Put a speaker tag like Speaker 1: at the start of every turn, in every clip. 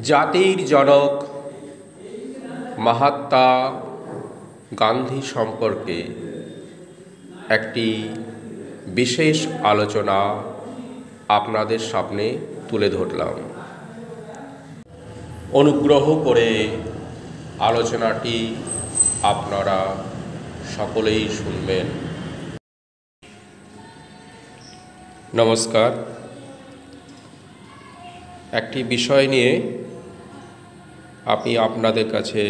Speaker 1: জাতির জনক মহাত্মা গান্ধী সম্পর্কে একটি বিশেষ আলোচনা আপনাদের সামনে তুলে ধরলাম। অনুগ্রহ করে আলোচনাটি আপনারা সকলেই শুনবেন। নমস্কার। একটি বিষয় নিয়ে আমি আপনাদের কাছে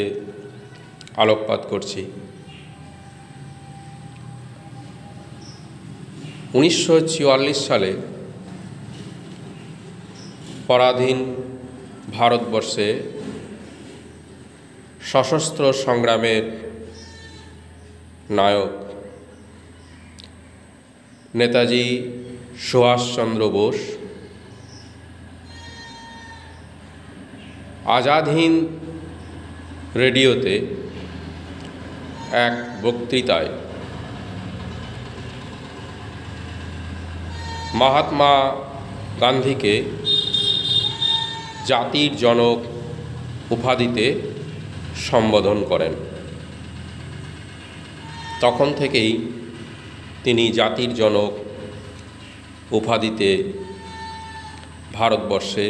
Speaker 1: আলোকপাত করছি। 1944 সালে পরাধীন ভারতবর্ষে সশস্ত্র সংগ্রামের নায়ক নেতাজি সুভাষচন্দ্র বোস আজাদ হিন্দ রেডিওতে এক বক্তৃতায় মহাত্মা গান্ধীকে জাতির জনক উপাধিতে সম্বোধন করেন। তখন থেকেই তিনি জাতির জনক উপাধিতে ভারতবর্ষে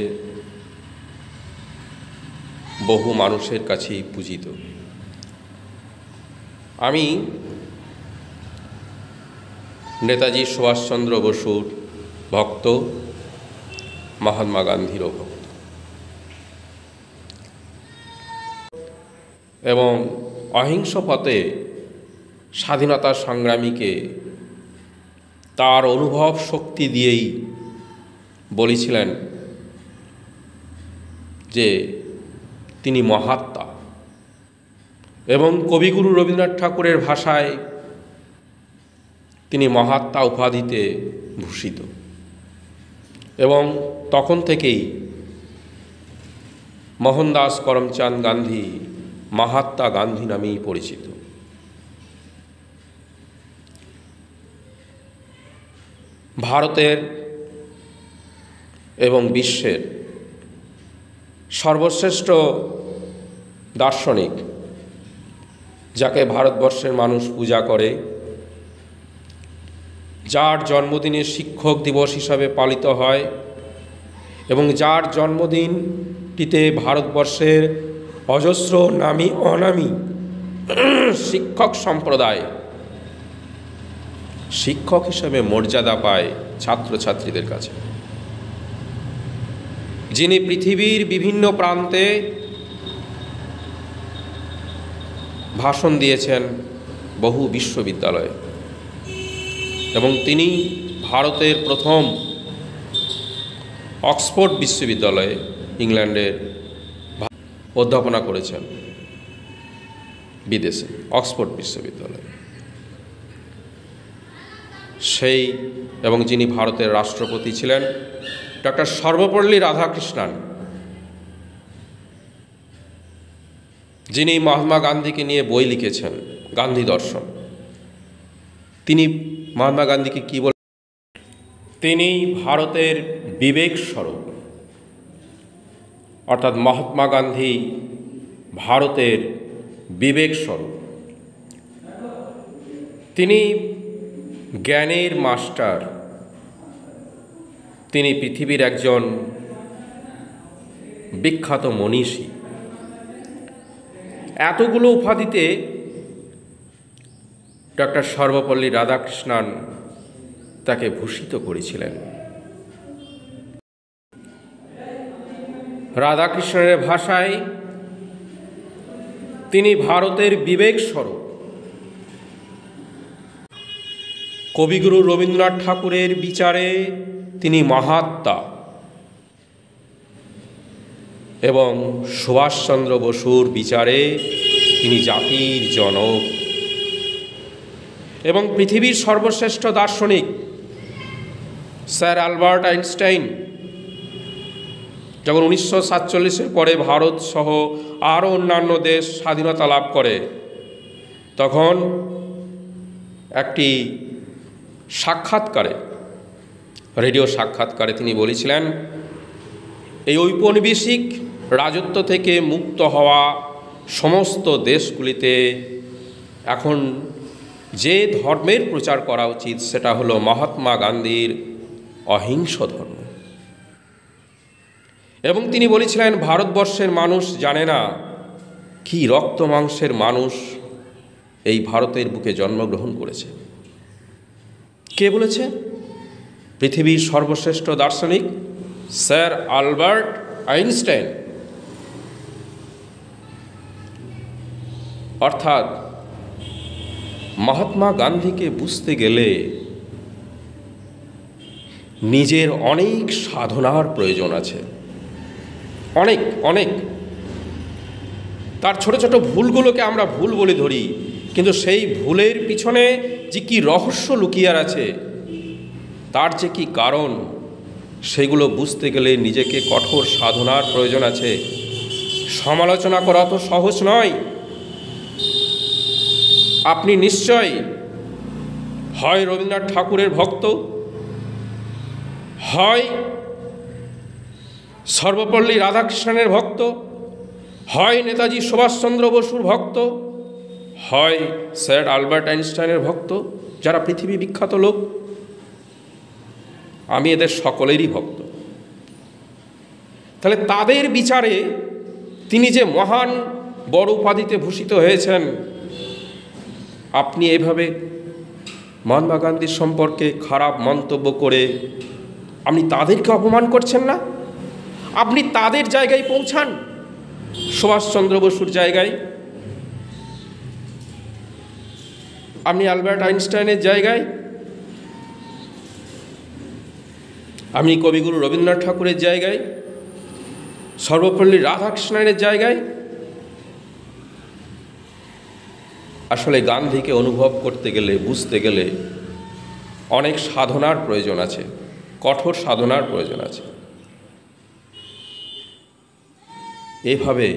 Speaker 1: বহু মানুষের কাছেই পূজিত। আমি নেতাজি সুভাষচন্দ্র বসুর ভক্ত, মহাত্মা গান্ধীরও ভক্ত, এবং অহিংস পথে স্বাধীনতা সংগ্রামীকে তার অনুভব শক্তি দিয়েই বলেছিলেন যে তিনি মহাত্মা, এবং কবিগুরু রবীন্দ্রনাথ ঠাকুরের ভাষায় তিনি মহাত্মা উপাধিতে ভূষিত। এবং তখন থেকেই মোহনদাস করমচাঁদ গান্ধী মহাত্মা গান্ধী নামেই পরিচিত। ভারতের এবং বিশ্বের সর্বশ্রেষ্ঠ দার্শনিক, যাকে ভারতবর্ষের মানুষ পূজা করে, যার জন্মদিনে শিক্ষক দিবস হিসাবে পালিত হয়, এবং যার জন্মদিনটিতে ভারতবর্ষের অজস্র নামী অনামী শিক্ষক সম্প্রদায় শিক্ষক হিসাবে মর্যাদা পায় ছাত্রছাত্রীদের কাছে, যিনি পৃথিবীর বিভিন্ন প্রান্তে ভাষণ দিয়েছেন বহু বিশ্ববিদ্যালয়ে, এবং তিনি ভারতের প্রথম অক্সফোর্ড বিশ্ববিদ্যালয়ে ইংল্যান্ডের অধ্যাপনা করেছেন, বিদেশে অক্সফোর্ড বিশ্ববিদ্যালয়ে। সেই এবং যিনি ভারতের রাষ্ট্রপতি ছিলেন ডক্টর সর্বপল্লী রাধাকৃষ্ণন, যিনি মহাত্মা গান্ধীকে নিয়ে বই লিখেছেন গান্ধী দর্শন। তিনি মহাত্মা গান্ধীকে কি বলেন? তিনি ভারতের বিবেক স্বরূপ, অর্থাৎ মহাত্মা গান্ধী ভারতের বিবেক স্বরূপ। তিনি জ্ঞানের মাস্টার, তিনি পৃথিবীর একজন বিখ্যাত মনীষী। এতগুলো উপাধিতে ডক্টর সর্বপল্লী রাধাকৃষ্ণন তাকে ভূষিত করেছিলেন। রাধাকৃষ্ণনের ভাষায় তিনি ভারতের বিবেক স্বরূপ। কবিগুরু রবীন্দ্রনাথ ঠাকুরের বিচারে তিনি মহাত্মা, এবং সুভাষচন্দ্র বসুর বিচারে তিনি জাতির জনক, এবং পৃথিবীর সর্বশ্রেষ্ঠ দার্শনিক স্যার আলবার্ট আইনস্টাইন যখন 1947-এর পরে ভারত সহ আরও অন্যান্য দেশ স্বাধীনতা লাভ করে, তখন একটি সাক্ষাৎকারে, রেডিও সাক্ষাৎকারে তিনি বলেছিলেন, এই ঔপনিবেশিক রাজত্ব থেকে মুক্ত হওয়া সমস্ত দেশগুলিতে এখন যে ধর্মের প্রচার করা উচিত সেটা হলো মহাত্মা গান্ধীর অহিংস ধর্ম। এবং তিনি বলেছিলেন, ভারতবর্ষের মানুষ জানে না কি রক্ত মাংসের মানুষ এই ভারতের বুকে জন্মগ্রহণ করেছে। কে বলেছে? পৃথিবীর সর্বশ্রেষ্ঠ দার্শনিক স্যার আলবার্ট আইনস্টাইন। অর্থাৎ মহাত্মা গান্ধীকে বুঝতে গেলে নিজের অনেক সাধনার প্রয়োজন আছে, অনেক অনেক। তার ছোট ছোট ভুলগুলোকে আমরা ভুল বলে ধরি, কিন্তু সেই ভুলের পিছনে যে কি রহস্য লুকিয়ে আছে, তার যে কি কারণ, সেগুলো বুঝতে গেলে নিজেকে কঠোর সাধনার প্রয়োজন আছে। সমালোচনা করা তো সহজ নয়। আপনি নিশ্চয়ই হয় রবীন্দ্রনাথ ঠাকুরের ভক্ত, হয় সর্বপল্লী রাধাকৃষ্ণনের ভক্ত, হয় নেতাজি সুভাষচন্দ্র বসুর ভক্ত, হয় স্যার আলবার্ট আইনস্টাইনের ভক্ত, যারা পৃথিবী বিখ্যাত লোক। আমি এদের সকলেরই ভক্ত। তাহলে তাদের বিচারে তিনি যে মহান বড় উপাধিতে ভূষিত হয়েছেন, আপনি এভাবে মহাত্মা গান্ধীর সম্পর্কে খারাপ মন্তব্য করে আপনি তাদেরকে অপমান করছেন না? আপনি তাদের জায়গায় পৌঁছান, সুভাষচন্দ্র বসুর জায়গায়, আপনি আলবার্ট আইনস্টাইনের জায়গায়, আপনি কবিগুরু রবীন্দ্রনাথ ঠাকুরের জায়গায়, সর্বপল্লী রাধাকৃষ্ণনের জায়গায়। আসলে গান্ধীকে অনুভব করতে গেলে, বুঝতে গেলে অনেক সাধনার প্রয়োজন আছে, কঠোর সাধনার প্রয়োজন আছে। এভাবে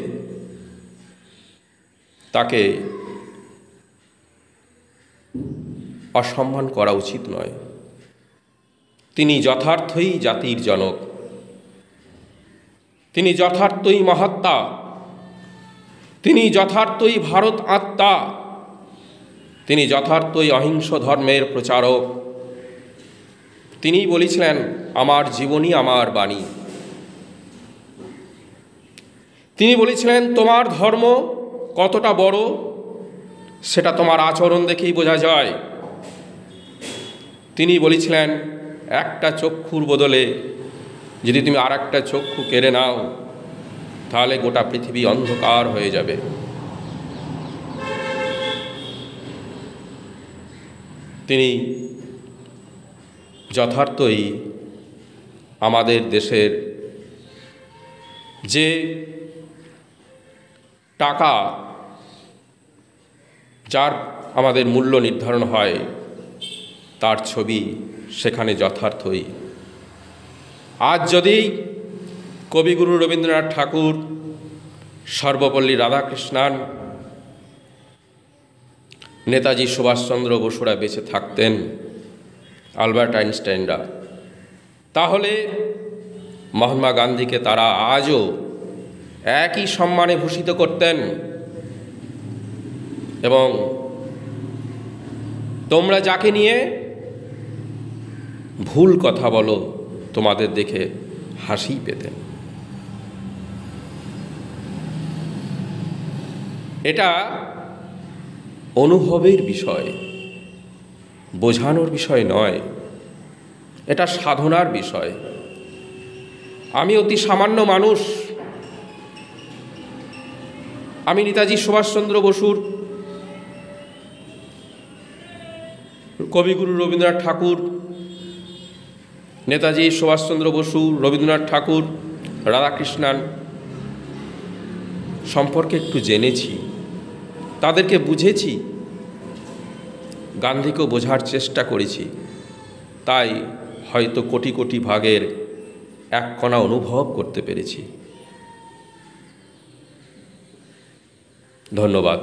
Speaker 1: তাকে অসম্মান করা উচিত নয়। তিনি যথার্থই জাতির জনক, তিনি যথার্থই মহাত্মা, তিনি যথার্থই ভারত আত্মা, তিনি যথার্থই অহিংস ধর্মের প্রচারক। তিনি বলেছিলেন, আমার জীবনী আমার বাণী। তিনি বলেছিলেন, তোমার ধর্ম কতটা বড় সেটা তোমার আচরণ দেখেই বোঝা যায়। তিনি বলেছিলেন, একটা চক্ষুর বদলে যদি তুমি আর একটা চক্ষু কেড়ে নাও, তাহলে গোটা পৃথিবী অন্ধকার হয়ে যাবে। তিনি যথার্থই আমাদের দেশের যে টাকা, যার আমাদের মূল্য নির্ধারণ হয়, তার ছবি সেখানে যথার্থই। আজ যদি কবিগুরু রবীন্দ্রনাথ ঠাকুর, সর্বপল্লী রাধাকৃষ্ণন, নেতাজি সুভাষচন্দ্র বসুরা বেঁচে থাকতেন, আলবার্ট আইনস্টাইনরা, তাহলে মহাত্মা গান্ধীকে তারা আজও একই সম্মানে ভূষিত করতেন এবং তোমরা যাকে নিয়ে ভুল কথা বলো, তোমাদের দেখে হাসি পেতেন। এটা অনুভবের বিষয়, বোঝানোর বিষয় নয়, এটা সাধনার বিষয়। আমি অতি সামান্য মানুষ, আমি নেতাজি সুভাষচন্দ্র বসুর, কবিগুরু রবীন্দ্রনাথ ঠাকুর, নেতাজি সুভাষচন্দ্র বসু, রবীন্দ্রনাথ ঠাকুর, রাধাকৃষ্ণন সম্পর্কে একটু জেনেছি, তাদেরকে বুঝেছি, গান্ধীকেও বোঝার চেষ্টা করেছি। তাই হয়তো কোটি কোটি ভাগের এক কণা অনুভব করতে পেরেছি। ধন্যবাদ।